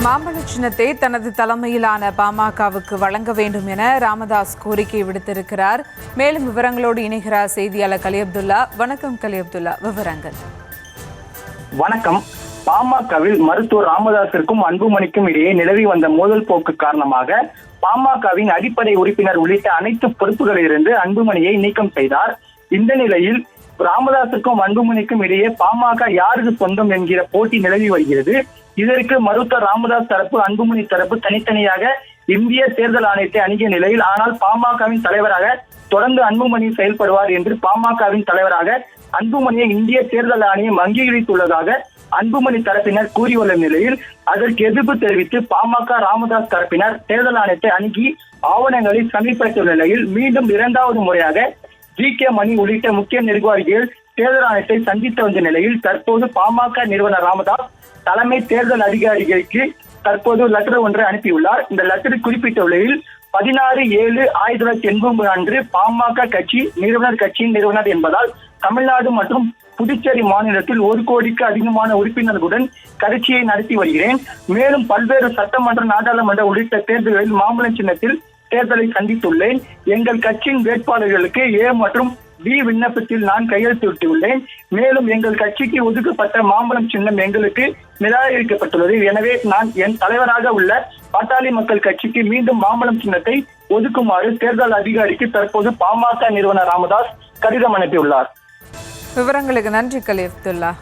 மாம்பழ சின்னத்தை தனது தலைமையிலான பாமகவுக்கு வழங்க வேண்டும் என ராமதாஸ் கோரிக்கை விடுத்திருக்கிறார். மேலும் விவரங்களோடு இணைகிறார் செய்தியாளர் கலி அப்துல்லா. வணக்கம் கலி அப்துல்லா, விவரங்கள். வணக்கம். பாமகவில் மருத்துவர் ராமதாஸிற்கும் அன்புமணிக்கும் இடையே நிலவி வந்த மோதல் போக்கு காரணமாக பாமகவின் அடிப்படை உறுப்பினர் உள்ளிட்ட அனைத்து பொறுப்புகளிலிருந்து அன்புமணியை நீக்கம் செய்தார். இந்த நிலையில் ராமதாஸுக்கும் அன்புமணிக்கும் இடையே பாமக யாருக்கு சொந்தம் என்கிற போட்டி நிலவி வருகிறது. இதற்கு மருத்துவர் ராமதாஸ் தரப்பு, அன்புமணி தரப்பு தனித்தனியாக இந்திய தேர்தல் ஆணையத்தை அணுகிய நிலையில், ஆனால் பாமகவின் தலைவராக தொடர்ந்து அன்புமணி செயல்படுவார் என்று பாமகவின் தலைவராக அன்புமணியை இந்திய தேர்தல் ஆணையம் அங்கீகரித்துள்ளதாக அன்புமணி தரப்பினர் கூறியுள்ள நிலையில், அதற்கு எதிர்ப்பு தெரிவித்து பாமக ராமதாஸ் தரப்பினர் தேர்தல் ஆணையத்தை அணுகி ஆவணங்களை சமர்ப்பித்துள்ள நிலையில், மீண்டும் இரண்டாவது முறையாக GK மணி உள்ளிட்ட முக்கிய நிர்வாகிகள் தேர்தல் ஆணையத்தை சந்தித்து வந்த நிலையில், தற்போது பாமக நிறுவனர் ராமதாஸ் தலைமை தேர்தல் அதிகாரிகளுக்கு தற்போது லெட்டர் ஒன்றை அனுப்பியுள்ளார். இந்த லெட்டரில் குறிப்பிட்டுள்ளையில் 16/7/1980 அன்று பாமக கட்சியின் நிறுவனர் என்பதால் தமிழ்நாடு மற்றும் புதுச்சேரி மாநிலத்தில் 1 கோடிக்கு அதிகமான உறுப்பினர்களுடன் கட்சியை நடத்தி வருகிறேன். மேலும் பல்வேறு சட்டமன்ற, நாடாளுமன்ற உள்ளிட்ட தேர்தல்களில் மாம்பழம் சின்னத்தில் தேர்தலை சந்தித்துள்ளேன். எங்கள் கட்சியின் வேட்பாளர்களுக்கு A மற்றும் B விண்ணப்பத்தில் நான் கையெழுத்திட்டுள்ளேன். மேலும் எங்கள் கட்சிக்கு ஒதுக்கப்பட்ட மாம்பழம் சின்னம் எங்களுக்கு நிராகரிக்கப்பட்டுள்ளது. எனவே நான் என் தலைவராக உள்ள பாட்டாளி மக்கள் கட்சிக்கு மீண்டும் மாம்பழம் சின்னத்தை ஒதுக்குமாறு தேர்தல் அதிகாரிக்கு தற்போது பாமக நிறுவனர் ராமதாஸ் கடிதம் அனுப்பியுள்ளார். விவரங்களுக்கு நன்றி கலி அப்துல்லா.